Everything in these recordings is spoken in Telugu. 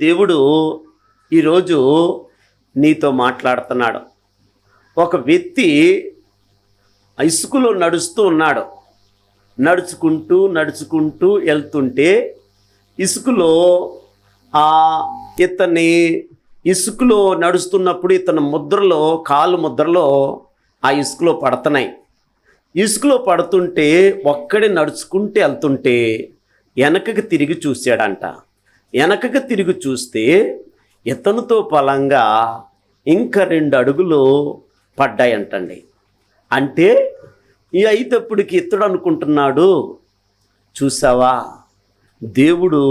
దేవుడు ఈరోజు నీతో మాట్లాడుతున్నాడు. ఒక వ్యక్తి ఇసుకలో నడుస్తూ ఉన్నాడు. నడుచుకుంటూ వెళ్తుంటే ఇసుకలో ఇసుకలో నడుస్తున్నప్పుడు ఇతని ముద్రలో, కాలు ముద్రలో ఆ ఇసుకలో పడుతున్నాయి. ఇసుకలో పడుతుంటే ఒక్కడే నడుచుకుంటూ వెళ్తుంటే వెనకకి తిరిగి చూశాడంట. వెనకకి తిరిగి చూస్తే ఇతనితో పలంగా ఇంకా 2 అడుగులు పడ్డాయంటండి. అంటే ఈ అయితప్పటికి ఇతడు అనుకుంటున్నాడు, చూసావా, దేవుడు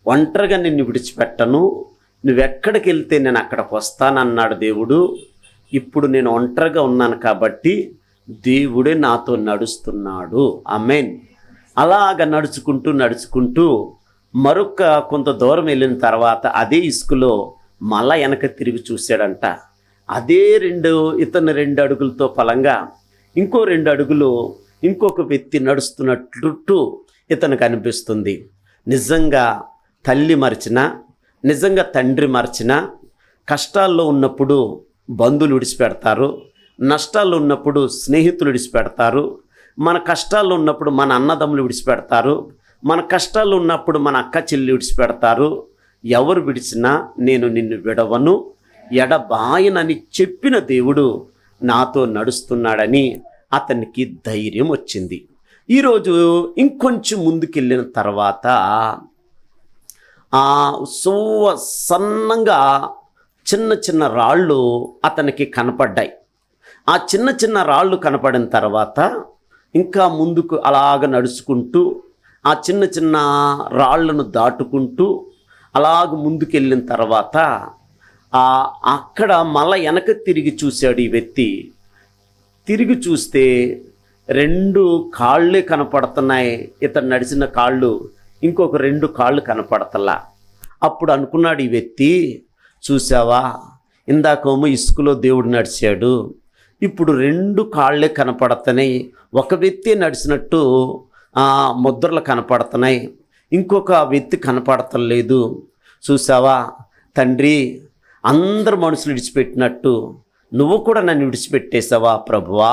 ఒంటరిగా నిన్ను విడిచిపెట్టను, నువ్వెక్కడికి వెళ్తే నేను అక్కడికి వస్తానన్నాడు దేవుడు. ఇప్పుడు నేను ఒంటరిగా ఉన్నాను కాబట్టి దేవుడే నాతో నడుస్తున్నాడు. ఆమేన్. అలాగ నడుచుకుంటూ మరొక కొంత దూరం వెళ్ళిన తర్వాత అదే ఇసుకలో మళ్ళా వెనక తిరిగి చూశాడంట. అదే 2 అడుగులతో పలంగా ఇంకో 2 అడుగులు ఇంకొక వ్యక్తి నడుస్తున్నట్టు ఇతనికి అనిపిస్తుంది. నిజంగా తల్లి మరిచినా, నిజంగా తండ్రి మరిచినా, కష్టాల్లో ఉన్నప్పుడు బంధువులు విడిచిపెడతారు, నష్టాల్లో ఉన్నప్పుడు స్నేహితులు విడిచిపెడతారు, మన కష్టాల్లో ఉన్నప్పుడు మన అన్నదమ్ములు విడిచిపెడతారు, మన కష్టాల్లో ఉన్నప్పుడు మన అక్క చెల్లి విడిచిపెడతారు. ఎవరు విడిచినా నేను నిన్ను విడవను, ఎడబాయనని చెప్పిన దేవుడు నాతో నడుస్తున్నాడని అతనికి ధైర్యం వచ్చింది. ఈరోజు ఇంకొంచెం ముందుకెళ్ళిన తర్వాత సన్నంగా చిన్న రాళ్ళు అతనికి కనపడ్డాయి. ఆ చిన్న రాళ్ళు కనపడిన తర్వాత ఇంకా ముందుకు అలాగ నడుచుకుంటూ ఆ చిన్న రాళ్లను దాటుకుంటూ అలాగ ముందుకెళ్ళిన తర్వాత అక్కడ మళ్ళా వెనక తిరిగి చూశాడు ఈ వ్యక్తి. తిరిగి చూస్తే 2 కాళ్ళే కనపడుతున్నాయి. ఇతను నడిచిన కాళ్ళు, ఇంకొక 2 కాళ్ళు కనపడతలా. అప్పుడు అనుకున్నాడు ఈ వ్యక్తి, చూసావా, ఇందాకేమో ఇసుకలో దేవుడు నడిచాడు, ఇప్పుడు 2 కాళ్ళే కనపడుతున్నాయి. ఒక వ్యక్తి నడిచినట్టు ముద్రలు కనపడుతున్నాయి, ఇంకొక వ్యక్తి కనపడతలేదు. చూసావా తండ్రి, అందరు మనుషులు విడిచిపెట్టినట్టు నువ్వు కూడా నన్ను విడిచిపెట్టేసావా ప్రభువా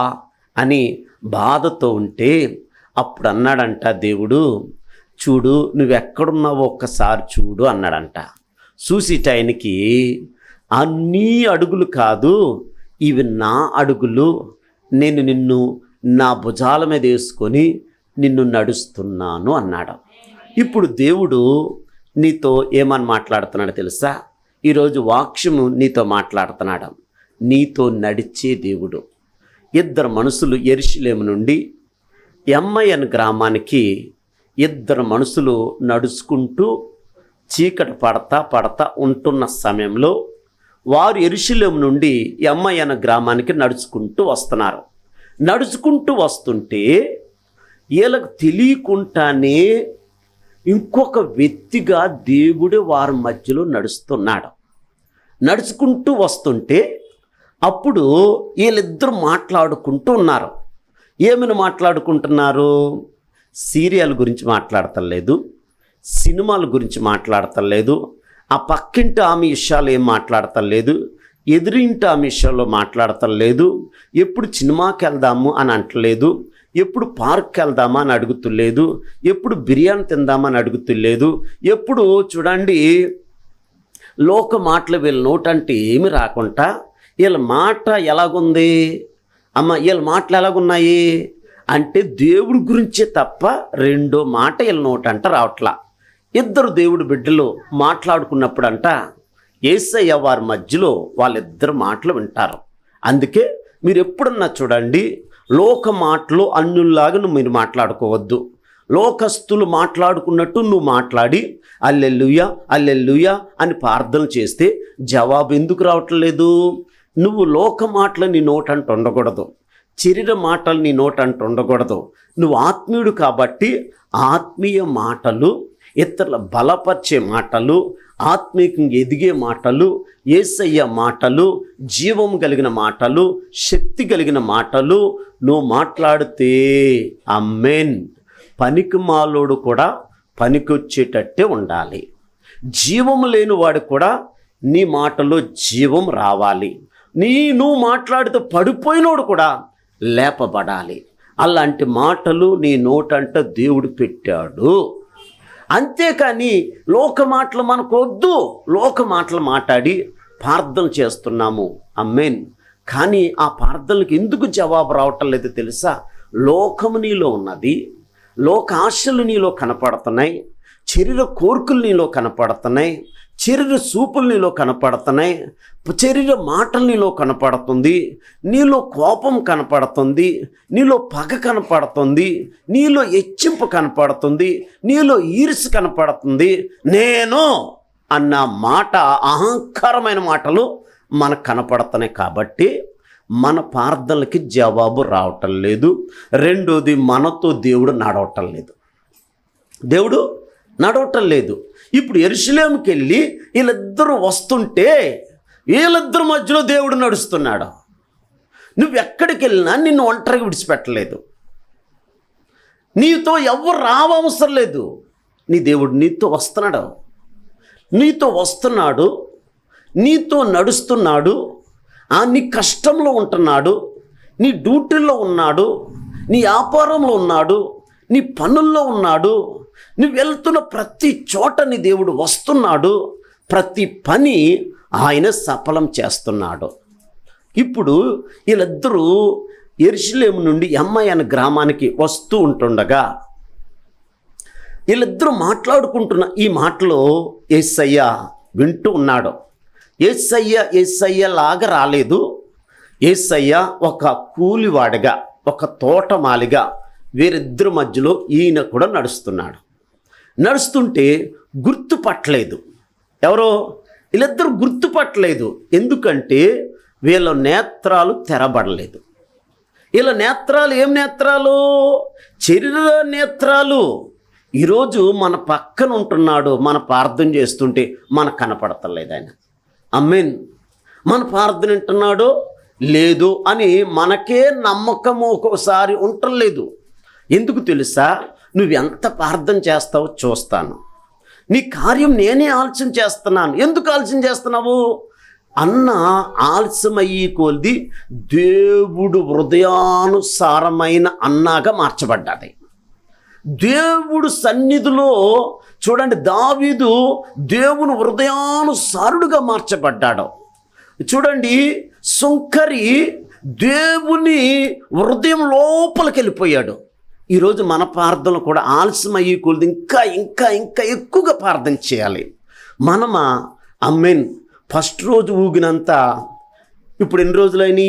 అని బాధతో ఉంటే అప్పుడు అన్నాడంట దేవుడు, చూడు నువ్వెక్కడున్నావో ఒక్కసారి చూడు అన్నాడంట. చూసిట ఆయనకి, నీ అడుగులు కాదు, ఇవి నా అడుగులు, నేను నిన్ను నా భుజాల మీద వేసుకొని నిన్ను నడుస్తున్నాను అన్నాడు. ఇప్పుడు దేవుడు నీతో ఏమని మాట్లాడుతున్నాడు తెలుసా? ఈరోజు వాక్యము నీతో మాట్లాడుతున్నాడు. నీతో నడిచే దేవుడు. 2 మనుషులు యెరూషలేము నుండి ఎమ్మయను గ్రామానికి 2 మనుషులు నడుచుకుంటూ చీకటి పడతా ఉంటున్న సమయంలో వారు యెరూషలేము నుండి ఎమ్మయను గ్రామానికి నడుచుకుంటూ వస్తున్నారు. నడుచుకుంటూ వస్తుంటే వీళ్ళకు తెలియకుండానే ఇంకొక వ్యక్తిగా దేవుడే వారి మధ్యలో నడుస్తున్నాడు. నడుచుకుంటూ వస్తుంటే అప్పుడు వీళ్ళిద్దరూ మాట్లాడుకుంటూ ఉన్నారు. ఏమని మాట్లాడుకుంటున్నారు? సీరియల్ గురించి మాట్లాడతలేదు, సినిమాల గురించి మాట్లాడతలేదు, ఆ పక్కింటి ఆమె విషయాలు ఏం మాట్లాడతలేదు, ఎదురింటి ఆమె విషయాల్లో మాట్లాడతలేదు, ఎప్పుడు సినిమాకి వెళ్దాము అని అంటలేదు, ఎప్పుడు పార్క్కి వెళ్దామా అని అడుగుతులేదు, ఎప్పుడు బిర్యానీ తిందామని అడుగుతులేదు. ఎప్పుడు చూడండి లోక మాటలు వీళ్ళ నోటంటే ఏమి రాకుండా వీళ్ళ మాట ఎలాగుంది అమ్మ, వీళ్ళ మాటలు ఎలాగున్నాయి అంటే దేవుడి గురించే తప్ప 2వ మాట వీళ్ళ నోటంట రావట్లా. 2 దేవుడి బిడ్డలు మాట్లాడుకున్నప్పుడు అంట యేసయ్య వారి మధ్యలో వాళ్ళిద్దరు మాటలు వింటారు. అందుకే మీరు ఎప్పుడన్నా చూడండి, లోక మాటలు అన్యుల్లాగా మీరు మాట్లాడుకోవద్దు. లోకస్తులు మాట్లాడుకున్నట్టు నువ్వు మాట్లాడి హల్లెలూయా హల్లెలూయా అని ప్రార్థన చేస్తే జవాబు ఎందుకు రావట్లేదు? నువ్వు లోక మాటలు నీ నోటంట ఉండకూడదు, శరీర మాటలు నీ నోటంట ఉండకూడదు. నువ్వు ఆత్మీయుడు కాబట్టి ఆత్మీయ మాటలు, ఇతరుల బలపరిచే మాటలు, ఆత్మీయంగా ఎదిగే మాటలు, యేసయ్య మాటలు, జీవం కలిగిన మాటలు, శక్తి కలిగిన మాటలు నువ్వు మాట్లాడితే ఆమేన్. పనికిమాలోడు కూడా పనికొచ్చేటట్టే ఉండాలి. జీవము లేని వాడు కూడా నీ మాటలో జీవం రావాలి. నువ్వు మాట్లాడితే పడిపోయినోడు కూడా లేపబడాలి. అలాంటి మాటలు నీ నోటంట దేవుడు పెట్టాడు. అంతేకాని లోక మాటలు మనకు వద్దు. లోక మాటలు మాట్లాడి ప్రార్థన చేస్తున్నాము, ఆమేన్. కానీ ఆ ప్రార్థనలకు ఎందుకు జవాబు రావటం లేదు తెలుసా? లోకము నీలో ఉన్నది, లోక ఆశలు నీలో కనపడుతున్నాయి, శరీర కోరికలు నీలో కనపడుతున్నాయి, శరీర చూపులు నీలో కనపడుతున్నాయి, శరీర మాటలు నీలో కనపడుతుంది, నీలో కోపం కనపడుతుంది, నీలో పగ కనపడుతుంది, నీలో హెచ్చింపు కనపడుతుంది, నీలో ఈర్ష్య కనపడుతుంది. నేను అన్న మాట అహంకారమైన మాటలు మనకు కనపడుతున్నాయి. కాబట్టి మన ప్రార్థనలకి జవాబు రావటం లేదు. రెండోది, మనతో దేవుడు నడవటం లేదు. దేవుడు నడవటం లేదు. ఇప్పుడు యెరూషలేముకి వెళ్ళి వీళ్ళిద్దరూ వస్తుంటే వీళ్ళిద్దరి మధ్యలో దేవుడు నడుస్తున్నాడు. నువ్వు ఎక్కడికి వెళ్ళినా నిన్ను ఒంటరిగా విడిచిపెట్టలేదు. నీతో ఎవరు రావవసరం లేదు. నీ దేవుడు నీతో వస్తున్నాడు, నీతో వస్తున్నాడు, నీతో నడుస్తున్నాడు. నీ కష్టంలో ఉంటున్నాడు, నీ డ్యూటీల్లో ఉన్నాడు, నీ వ్యాపారంలో ఉన్నాడు, నీ పనుల్లో ఉన్నాడు. నువ్వు వెళ్తున్న ప్రతి చోట నీ దేవుడు వస్తున్నాడు. ప్రతి పని ఆయన సఫలం చేస్తున్నాడు. ఇప్పుడు వీళ్ళిద్దరూ యెరూషలేము నుండి ఎమ్మాయి అనే గ్రామానికి వస్తూ ఉంటుండగా వీళ్ళిద్దరూ మాట్లాడుకుంటున్న ఈ మాటలో యేసయ్య వింటూ ఉన్నాడు. యేసయ్య లాగా రాలేదు. యేసయ్య ఒక కూలివాడిగా, ఒక తోటమాలిగా వీరిద్దరి మధ్యలో ఈయన కూడా నడుస్తున్నాడు. నడుస్తుంటే గుర్తుపట్టలేదు. ఎవరో వీళ్ళిద్దరూ గుర్తుపట్టలేదు. ఎందుకంటే వీళ్ళ నేత్రాలు తెరబడలేదు. వీళ్ళ నేత్రాలు ఏం నేత్రాలు? శరీర నేత్రాలు. ఈరోజు మన పక్కన ఉంటున్నాడు, మన ప్రార్థన చేస్తుంటే మనకు కనపడతలేదు ఆయన, ఆమేన్. మన ప్రార్థన వింటున్నాడో లేదు అని మనకే నమ్మకము ఒక్కోసారి ఉండలేదు. ఎందుకు తెలుసా? నువ్వు ఎంత ప్రార్థన చేస్తావో చూస్తాను. నీ కార్యం నేనే ఆలస్యం చేస్తున్నాను. ఎందుకు ఆలస్యం చేస్తున్నావు అన్న ఆలస్యమయ్యి కొలది దేవుడు హృదయానుసారమైన అన్నగా మార్చబడ్డాది. దేవుడు సన్నిధిలో చూడండి, దావీదు దేవుని హృదయానుసారుడుగా మార్చబడ్డాడు. చూడండి, సుంకరి దేవుని హృదయం లోపలికి వెళ్ళిపోయాడు. ఈరోజు మన ప్రార్థనలు కూడా ఆలస్యం అయ్యి కొలది ఇంకా ఇంకా ఇంకా ఎక్కువగా ప్రార్థన చేయాలి. మనమా ఆమేన్. ఫస్ట్ రోజు ఊగినంత ఇప్పుడు ఎన్ని రోజులైనవి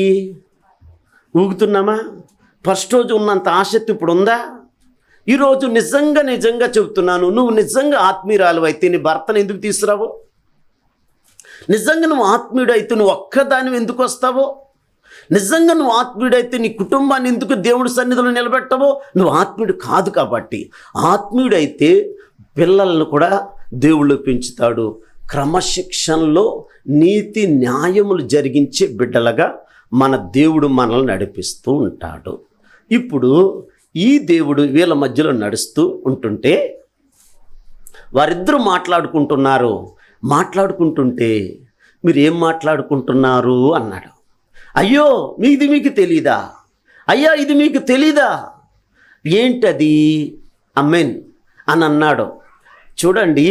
ఊగుతున్నామా? ఫస్ట్ రోజు ఉన్నంత ఆసక్తి ఇప్పుడు ఉందా? ఈరోజు నిజంగా చెబుతున్నాను, నువ్వు నిజంగా ఆత్మీయురాలు అయితే నీ భర్తను ఎందుకు తీసుకురావు? నిజంగా నువ్వు ఆత్మీయుడు అయితే నువ్వు ఒక్కదానివి ఎందుకు వస్తావో? నిజంగా నువ్వు ఆత్మీయుడైతే నీ కుటుంబాన్ని ఎందుకు దేవుడి సన్నిధిలో నిలబెట్టవో? నువ్వు ఆత్మీయుడు కాదు కాబట్టి. ఆత్మీయుడైతే పిల్లలను కూడా దేవుళ్ళు పెంచుతాడు. క్రమశిక్షణలో నీతి న్యాయములు జరిగించే బిడ్డలుగా మన దేవుడు మనల్ని నడిపిస్తూ ఉంటాడు. ఇప్పుడు ఈ దేవుడు వీళ్ళ మధ్యలో నడుస్తూ ఉంటుంటే వారిద్దరూ మాట్లాడుకుంటుంటే మీరు ఏం మాట్లాడుకుంటున్నారు అన్నాడు. అయ్యో ఇది మీకు తెలీదా? అయ్యా ఇది మీకు తెలీదా? ఏంటది ఆమేన్ అని అన్నాడు. చూడండి,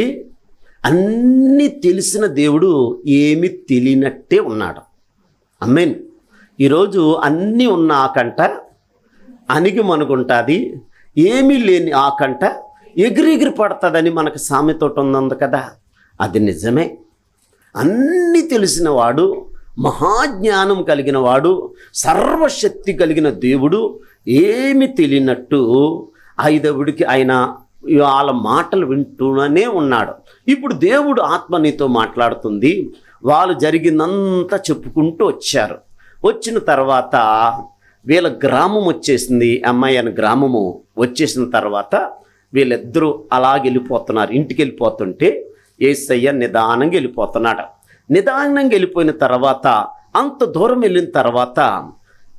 అన్నీ తెలిసిన దేవుడు ఏమీ తెలియనట్టే ఉన్నాడు, ఆమేన్. ఈరోజు అన్నీ ఉన్న ఆకంట అణిగి మనుగుంటుంది, ఏమీ లేని ఆకంట ఎగిరి పడుతుందని మనకు సామెతోటి ఉంది కదా. అది నిజమే. అన్నీ తెలిసిన వాడు, మహాజ్ఞానం కలిగిన వాడు, సర్వశక్తి కలిగిన దేవుడు ఏమి తెలియనట్టు ఐదవుడికి ఆయన వాళ్ళ మాటలు వింటూనే ఉన్నాడు. ఇప్పుడు దేవుడు ఆత్మ నీతో మాట్లాడుతుంది. వాళ్ళు జరిగిందంతా చెప్పుకుంటూ వచ్చారు. వచ్చిన తర్వాత వీళ్ళ గ్రామం వచ్చేసింది, అమ్మాయి అనే గ్రామము వచ్చేసిన తర్వాత వీళ్ళిద్దరూ అలాగే వెళ్ళిపోతున్నారు. ఇంటికి వెళ్ళిపోతుంటే యేసయ్య నిదానంగా వెళ్ళిపోతున్నాడు. నిదానంగా వెళ్ళిపోయిన తర్వాత అంత దూరం వెళ్ళిన తర్వాత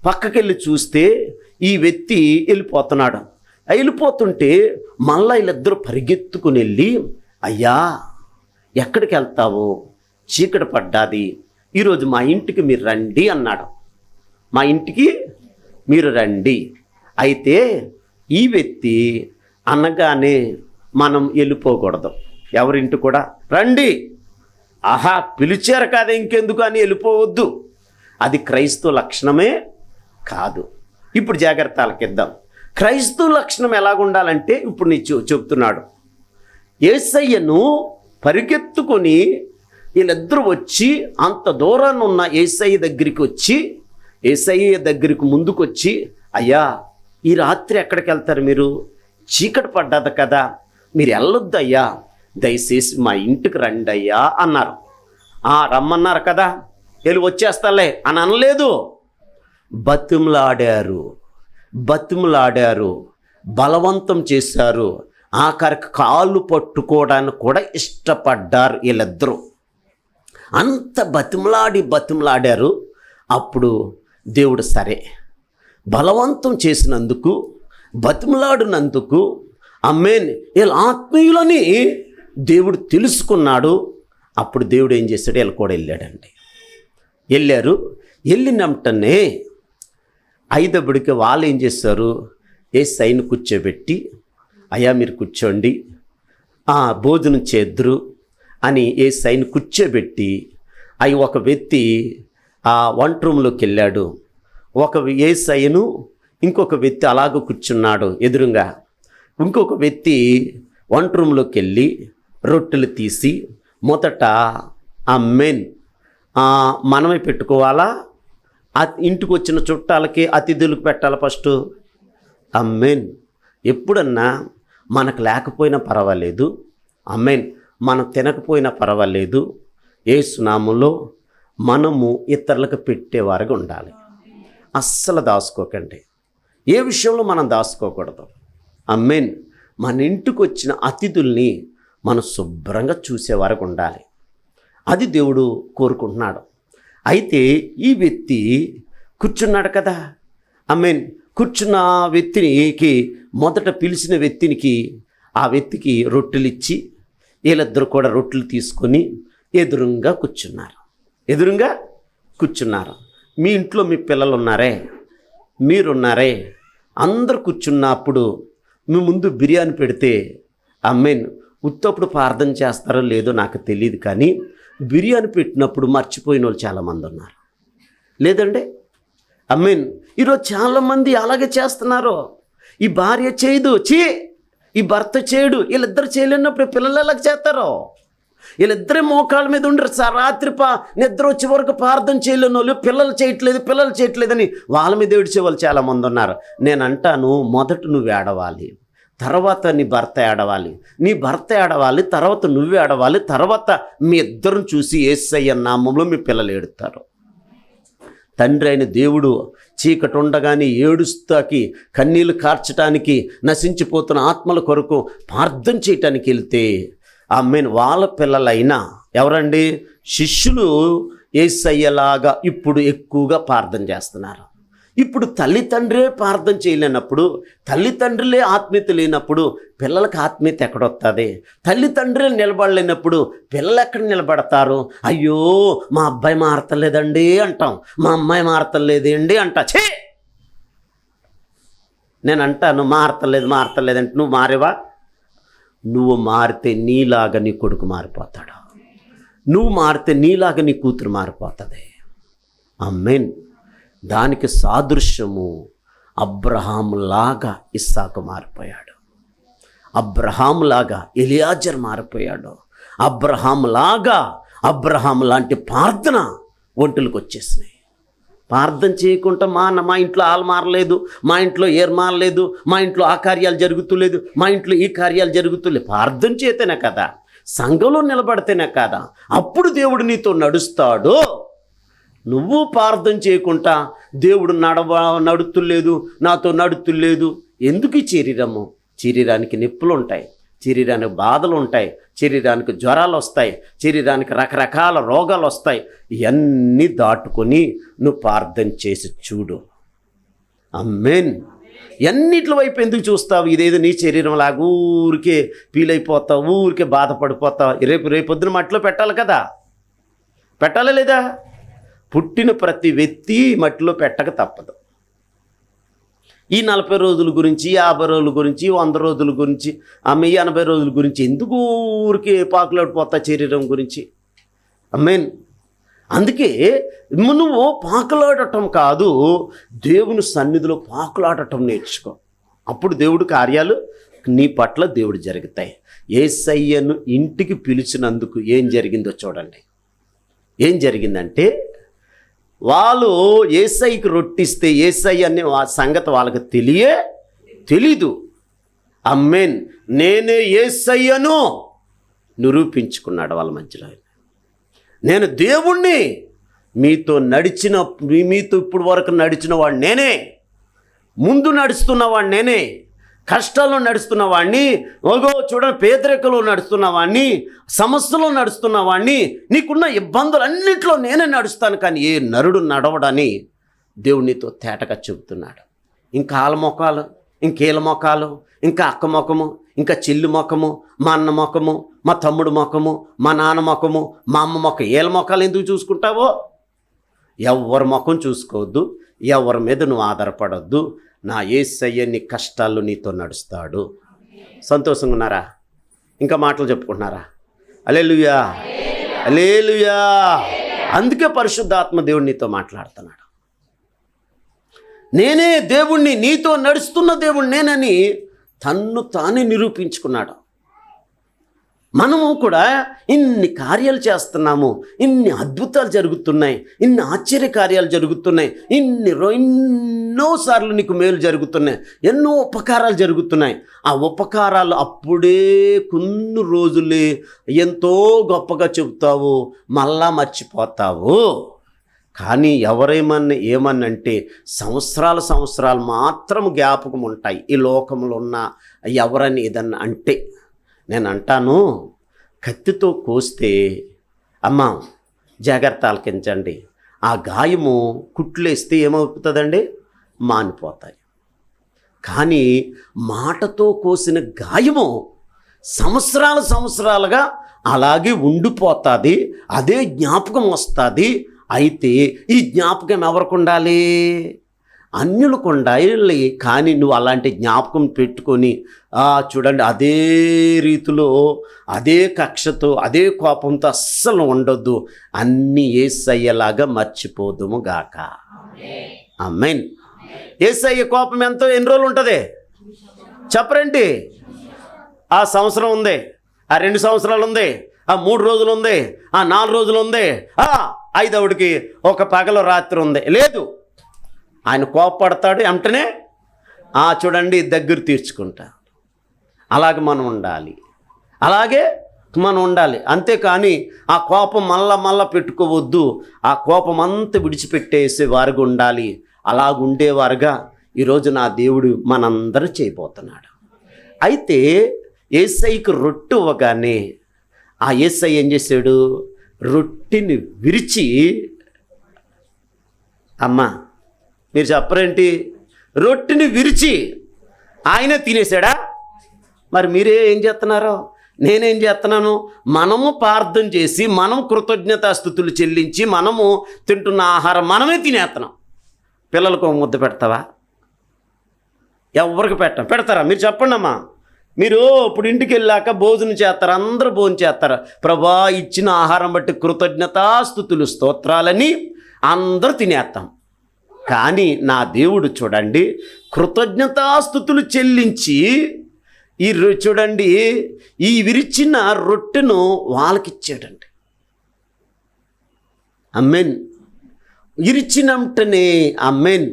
పక్కకెళ్ళి చూస్తే ఈ వ్యక్తి వెళ్ళిపోతున్నాడు. వెళ్ళిపోతుంటే మళ్ళా వీళ్ళిద్దరూ పరిగెత్తుకుని వెళ్ళి, అయ్యా ఎక్కడికి వెళ్తావు? చీకటి పడ్డాది, ఈరోజు మా ఇంటికి మీరు రండి అన్నాడు. మా ఇంటికి మీరు రండి. అయితే ఈ వ్యక్తి అనగానే మనం వెళ్ళిపోకూడదు. ఎవరింటి కూడా రండి, ఆహా పిలిచారు కదా ఇంకెందుకు అని వెళ్ళిపోవద్దు. అది క్రైస్తవ లక్షణమే కాదు. ఇప్పుడు జాగ్రత్తలకిద్దాం. క్రైస్తవ లక్షణం ఎలాగుండాలంటే ఇప్పుడు నీ చెప్తున్నాడు. యేసయ్యను పరిగెత్తుకొని వీళ్ళిద్దరూ వచ్చి అంత దూరాన్ని ఉన్న యేసయ్య దగ్గరికి వచ్చి, యేసయ్య దగ్గరికి ముందుకొచ్చి, అయ్యా ఈ రాత్రి ఎక్కడికి వెళ్తారు మీరు? చీకటి పడ్డది కదా, మీరు వెళ్ళొద్దు అయ్యా, దయచేసి మా ఇంటికి రండి అయ్యా అన్నారు. రమ్మన్నారు కదా, వెళ్ళి వచ్చేస్తాలే అని అనలేదు. బతిమలాడారు, బలవంతం చేశారు, ఆఖరికి కాళ్ళు పట్టుకోవడానికి కూడా ఇష్టపడ్డారు వీళ్ళిద్దరూ. అంత బతిమలాడారు. అప్పుడు దేవుడు సరే, బలవంతం చేసినందుకు, బతిమలాడినందుకు, ఆమేన్, వీళ్ళ ఆత్మీయులని దేవుడు తెలుసుకున్నాడు. అప్పుడు దేవుడు ఏం చేశాడు? వీళ్ళు కూడా వెళ్ళాడండి. వెళ్ళినట్టనే ఐదబ్బడికి వాళ్ళు ఏం చేశారు? యేసయ్యను కూర్చోబెట్టి, అయ్యా మీరు కూర్చోండి, భోజనం చేద్దురు అని యేసయ్యను కూర్చోబెట్టి, ఒక వ్యక్తి వంట రూమ్లోకి వెళ్ళాడు. యేసయ్యను ఇంకొక వ్యక్తి అలాగ కూర్చున్నాడు ఎదురుగా. ఇంకొక వ్యక్తి వంట రూమ్లోకి వెళ్ళి రొట్టెలు తీసి మొదట ఆమేన్ మనమే పెట్టుకోవాలా, ఇంటికి వచ్చిన చుట్టాలకి అతిథులకు పెట్టాలి ఫస్ట్? ఆమేన్. ఎప్పుడన్నా మనకు లేకపోయినా పర్వాలేదు, ఆమేన్, మనం తినకపోయినా పర్వాలేదు, యేసు నామములో మనము ఇతరులకు పెట్టేవారుగా ఉండాలి. అస్సలు దాచుకోకండి. ఏ విషయంలో మనం దాచుకోకూడదు. ఆమేన్. మన ఇంటికి వచ్చిన అతిథుల్ని మనం శుభ్రంగా చూసేవారుగా ఉండాలి. అది దేవుడు కోరుకుంటున్నాడు. అయితే ఈ వ్యక్తి కూర్చున్నాడు కదా, ఆమేన్, కూర్చున్న వ్యక్తికి మొదట పిలిచిన వ్యక్తికి ఆ వ్యక్తికి రొట్టెలు ఇచ్చి వీళ్ళిద్దరు కూడా రొట్టెలు తీసుకొని ఎదురుగా కూర్చున్నారు. మీ ఇంట్లో మీ పిల్లలు ఉన్నారే, మీరున్నారే, అందరు కూర్చున్నప్పుడు మీ ముందు బిర్యానీ పెడితే, ఆమేన్, ఉత్తప్పుడు ప్రార్థన చేస్తారో లేదో నాకు తెలియదు, కానీ బిర్యానీ పెట్టినప్పుడు మర్చిపోయిన వాళ్ళు చాలామంది ఉన్నారు లేదండి? ఆమేన్. ఈరోజు చాలామంది అలాగే చేస్తున్నారు. ఈ భార్య చేయదు, ఈ భర్త చేయడు, వీళ్ళిద్దరు చేయలేనప్పుడు పిల్లలు ఎలాగ చేస్తారో? వీళ్ళిద్దరే మోకాళ్ళ మీద ఉండరు. రాత్రి నిద్ర వచ్చే వరకు ప్రార్థన చేయలేని వాళ్ళు పిల్లలు చేయట్లేదని వాళ్ళ మీద ఏడ్చేవాళ్ళు చాలామంది ఉన్నారు. నేను అంటాను, మొదట నువ్వు ఏడవాలి, తర్వాత నీ భర్త ఏడవాలి, తర్వాత నువ్వు ఏడవాలి, తర్వాత మీ ఇద్దరిని చూసి యేసయ్య నామములో మీ పిల్లలు ఏడుస్తారు. తండ్రి అయిన దేవుడు చీకటి ఉండగానే ఏడుస్తాకి, కన్నీళ్లు కార్చడానికి, నశించిపోతున్న ఆత్మల కొరకు ప్రార్థన చేయటానికి వెళ్తే, ఆమేన్, వాళ్ళ పిల్లలైనా ఎవరండి? శిష్యులు యేసయ్యలాగా ఇప్పుడు ఎక్కువగా ప్రార్థన చేస్తున్నారు. ఇప్పుడు తల్లిదండ్రే ప్రార్థన చేయలేనప్పుడు, తల్లిదండ్రులే ఆత్మీయత లేనప్పుడు పిల్లలకు ఆత్మీయత ఎక్కడొస్తుంది? తల్లిదండ్రులే నిలబడలేనప్పుడు పిల్లలు ఎక్కడ నిలబడతారు? అయ్యో మా అబ్బాయి మారతలేదండి అంటాం, మా అమ్మాయి మారతలేదండి అంటా. నేను అంటాను, మారతలేదంటే నువ్వు మారేవా? నువ్వు మారితే నీలాగా నీ కొడుకు మారిపోతాడు, నువ్వు మారితే నీలాగా నీ కూతురు మారిపోతుంది. ఆమేన్. దానికి సాదృశ్యము అబ్రహాములాగా ఇస్సాకు మారిపోయాడు, అబ్రహాములాగా ఎలియాజర్ మారిపోయాడు, అబ్రహాం లాంటి ప్రార్థన ఒంటులకు వచ్చేసినాయి. ప్రార్థన చేయకుండా మా ఇంట్లో ఆలు మారలేదు, మా ఇంట్లో ఏర్ మారలేదు, మా ఇంట్లో ఆ కార్యాలు జరుగుతులేదు, మా ఇంట్లో ఈ కార్యాలు జరుగుతులేదు. ప్రార్థన చేతేనే కదా, సంఘంలో నిలబడితేనే కదా అప్పుడు దేవుడు నీతో నడుస్తాడు. నువ్వు ప్రార్థన చేయకుండా దేవుడు నడుతులేదు, నాతో నడుతులేదు. ఎందుకు ఈ శరీరానికి నొప్పులు ఉంటాయి, శరీరానికి బాధలు ఉంటాయి, శరీరానికి జ్వరాలు వస్తాయి, శరీరానికి రకరకాల రోగాలు వస్తాయి. ఇవన్నీ దాటుకొని నువ్వు ప్రార్థన చేసి చూడు. ఆమేన్. ఎన్నిట్ల వైపు ఎందుకు చూస్తావు? ఇదేదో నీ శరీరం లాగా ఊరికే ఫీల్ అయిపోతావు, ఊరికే బాధపడిపోతావు. రేపొద్దున మట్టిలో పెట్టాలి కదా, పెట్టాలా లేదా? పుట్టిన ప్రతి వ్యక్తి మట్టిలో పెట్టక తప్పదు. ఈ 40 రోజుల గురించి, 50 రోజుల గురించి, 100 రోజుల గురించి, 80 రోజుల గురించి ఎందుకు ఊరికి పాకులాడిపోతా శరీరం గురించి? ఆమేన్. అందుకే నువ్వు పాకులాడటం కాదు, దేవుని సన్నిధిలో పాకులాడటం నేర్చుకో. అప్పుడు దేవుడి కార్యాలు నీ పట్ల దేవుడు జరుగుతాయి. యేసయ్యను ఇంటికి పిలిచినందుకు ఏం జరిగిందో చూడండి. ఏం జరిగిందంటే, వాళ్ళు యేసయ్యకి రొట్టిస్తే యేసయ్య అనే సంగతి వాళ్ళకి తెలీదు. ఆమేన్. నేనే యేసయ్యను నిరూపించుకున్నాడు వాళ్ళ మధ్యలో. నేను దేవుణ్ణి, మీతో ఇప్పుడు వరకు నడిచిన వాడు నేనే, ముందు నడుస్తున్నవాడు నేనే, కష్టాల్లో నడుస్తున్నవాడిని, చూడండి పేదరికలో నడుస్తున్నవాడిని, సమస్యలో నడుస్తున్నవాడిని, నీకున్న ఇబ్బందులన్నింటిలో నేనే నడుస్తాను, కానీ ఏ నరుడు నడవడని దేవుడు నీతో తేటగా చెబుతున్నాడు. ఇంకా ఆల మొఖాలు, ఇంకేళ్ళ మొఖాలు, ఇంకా అక్క ముఖము, ఇంకా చెల్లి ముఖము, మా అన్న ముఖము, మా తమ్ముడు ముఖము, మా నాన్న ముఖము, మా అమ్మ ముఖం, ఏళ్ళ మొఖాలు ఎందుకు చూసుకుంటావో? ఎవరి ముఖం చూసుకోవద్దు, ఎవరి మీద నువ్వు ఆధారపడొద్దు. నా యేసయ్య నీ కష్టాల్లో నీతో నడుస్తాడు. సంతోషంగా ఉన్నారా? ఇంకా మాటలు చెప్పుకుంటున్నారా? హల్లెలూయా, హల్లెలూయా. అందుకే పరిశుద్ధాత్మ దేవుడు నీతో మాట్లాడుతున్నాడు. నేనే దేవుణ్ణి, నీతో నడుస్తున్న దేవుడు నేనని తన్ను తానే నిరూపించుకున్నాడు. మనము కూడా ఇన్ని కార్యాలు చేస్తున్నాము, ఇన్ని అద్భుతాలు జరుగుతున్నాయి, ఇన్ని ఆశ్చర్య కార్యాలు జరుగుతున్నాయి, ఎన్నోసార్లు నీకు మేలు జరుగుతున్నాయి, ఎన్నో ఉపకారాలు జరుగుతున్నాయి. ఆ ఉపకారాలు అప్పుడే కొన్ని రోజులే ఎంతో గొప్పగా చెబుతావు, మళ్ళా మర్చిపోతావు. కానీ ఏమన్నంటే సంవత్సరాలు మాత్రం జ్ఞాపకం ఉంటాయి. ఈ లోకంలో ఉన్న ఎవరని ఏదన్నా అంటే, నేను అంటాను, కత్తితో కోస్తే అమ్మ జాగ్రత్త ఆలకించండి, ఆ గాయము కుట్లేస్తే ఏమవుతుందండి? మానిపోతాయి. కానీ మాటతో కోసిన గాయము సంవత్సరాలుగా అలాగే ఉండిపోతుంది, అదే జ్ఞాపకం వస్తుంది. అయితే ఈ జ్ఞాపకం ఎవరికి ఉండాలి? అన్యులకు ఉండాలి. కానీ నువ్వు అలాంటి జ్ఞాపకం పెట్టుకొని చూడండి, అదే రీతిలో, అదే కక్షతో, అదే కోపంతో అస్సలు ఉండొద్దు. అన్నీ యేసయ్యలాగా మర్చిపోదుము గాక. ఆమేన్. యేసయ్య కోపం ఎన్ని రోజులు ఉంటుంది చెప్పరండి? ఆ సంవత్సరం ఉంది, ఆ 2 సంవత్సరాలు ఉంది, ఆ 3 రోజులు ఉంది, ఆ 4 రోజులు ఉంది, 5వడికి ఒక పగలు రాత్రి ఉంది. లేదు, ఆయన కోపపడతాడు, వెంటనే చూడండి దగ్గర తీర్చుకుంటా. అలాగే మనం ఉండాలి. అంతేకాని ఆ కోపం మళ్ళా పెట్టుకోవద్దు. ఆ కోపం అంతా విడిచిపెట్టేసే వారుగా ఉండాలి. అలాగుండేవారుగా ఈరోజు నా దేవుడు మనందరూ చేయబోతున్నాడు. అయితే యేసయ్యకు రొట్టె ఇవ్వగానే ఆ యేసయ్య ఏం చేశాడు? రొట్టెని విరిచి, అమ్మా మీరు చెప్పరేంటి? రొట్టెని విరిచి ఆయన తినేశాడా? మరి మీరే ఏం చేస్తున్నారో, నేనేం చేస్తున్నాను? మనము ప్రార్థన చేసి, మనం కృతజ్ఞతాస్తుతులు చెల్లించి, మనము తింటున్న ఆహారం మనమే తినేస్తున్నాం. పిల్లలకు ముద్ద పెడతావా? ఎవరికి పెడతారా? మీరు చెప్పండి అమ్మా. మీరు ఇప్పుడు ఇంటికి వెళ్ళాక భోజనం చేస్తారు, అందరూ భోజనం చేస్తారు. ప్రభా ఇచ్చిన ఆహారం బట్టి కృతజ్ఞతాస్తుతులు స్తోత్రాలని అందరూ తినేస్తాం. కానీ నా దేవుడు చూడండి, కృతజ్ఞతాస్తుతులు చెల్లించి చూడండి ఈ విరిచిన రొట్టెను వాళ్ళకిచ్చాడండి. ఆమేన్. ఇరిచినంటనే ఆమేన్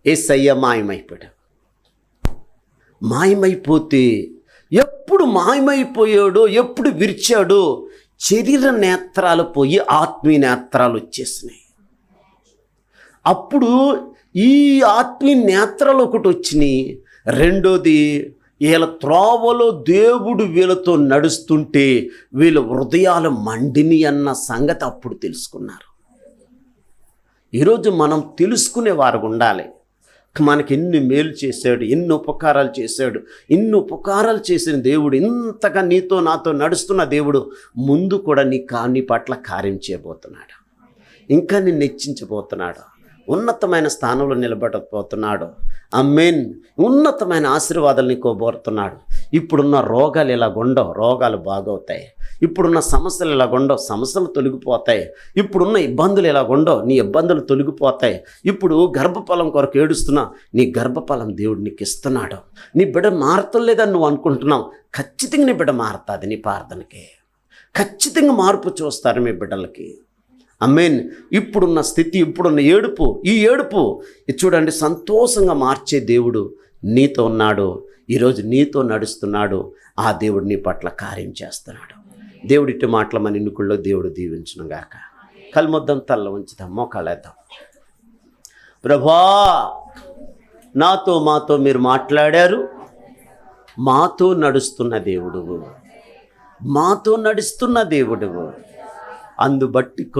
యేసయ్య మాయమైపోతే ఎప్పుడు మాయమైపోయాడో, ఎప్పుడు విరిచాడో శరీర నేత్రాలు పోయి ఆత్మీయ నేత్రాలు వచ్చేసినాయి. అప్పుడు ఈ ఆత్మీయ నేత్రాలు ఒకటి వచ్చినాయి. రెండోది, వీళ్ళ త్రోవలో దేవుడు వీళ్ళతో నడుస్తుంటే వీళ్ళ హృదయాలు మండిని అన్న సంగతి అప్పుడు తెలుసుకున్నారు. ఈరోజు మనం తెలుసుకునే వారు ఉండాలి. మనకి ఎన్ని మేలు చేశాడు, ఎన్ని ఉపకారాలు చేశాడు. ఇన్ని ఉపకారాలు చేసిన దేవుడు, ఇంతగా నీతో నాతో నడుస్తున్న దేవుడు ముందు కూడా నీ పట్ల కార్యం చేయబోతున్నాడు. ఇంకా నిన్ను హెచ్చించబోతున్నాడు. ఉన్నతమైన స్థానంలో నిలబడబోతున్నాడు. ఆమేన్. ఉన్నతమైన ఆశీర్వాదాలు నీకు ఇవ్వబోతున్నాడు. ఇప్పుడున్న రోగాలు ఇలాగుండవు, రోగాలు బాగవుతాయి. ఇప్పుడున్న సమస్యలు ఇలాగుండవు, సమస్యలు తొలగిపోతాయి. ఇప్పుడున్న ఇబ్బందులు ఇలాగుండవు, నీ ఇబ్బందులు తొలగిపోతాయి. ఇప్పుడు గర్భఫలం కొరకు ఏడుస్తున్నా, నీ గర్భఫలం దేవుడు నీకు ఇస్తున్నాడు. నీ బిడ్డ మారతలేదని నువ్వు అనుకుంటున్నావు, ఖచ్చితంగా నీ బిడ్డ మారుతుంది. నీ ప్రార్థనకి ఖచ్చితంగా మార్పు చూస్తారు మీ బిడ్డలకి. ఆమేన్. ఇప్పుడున్న స్థితి, ఇప్పుడున్న ఏడుపు, ఈ ఏడుపు చూడండి సంతోషంగా మార్చే దేవుడు నీతో ఉన్నాడు. ఈరోజు నీతో నడుస్తున్నాడు. ఆ దేవుడు నీ పట్ల కార్యం చేస్తున్నాడు. దేవుడి ఇటు మాటల మన ఇన్నుకుల్లో దేవుడు దీవించును గాక. కళ్ళమొద్దం తల్ల ఉంచుదాం, మోకాళ్ళేద్దాం. ప్రభా, నాతో మాతో మీరు మాట్లాడారు. మాతో నడుస్తున్న దేవుడు, మాతో నడుస్తున్న దేవుడు, అందుబట్టి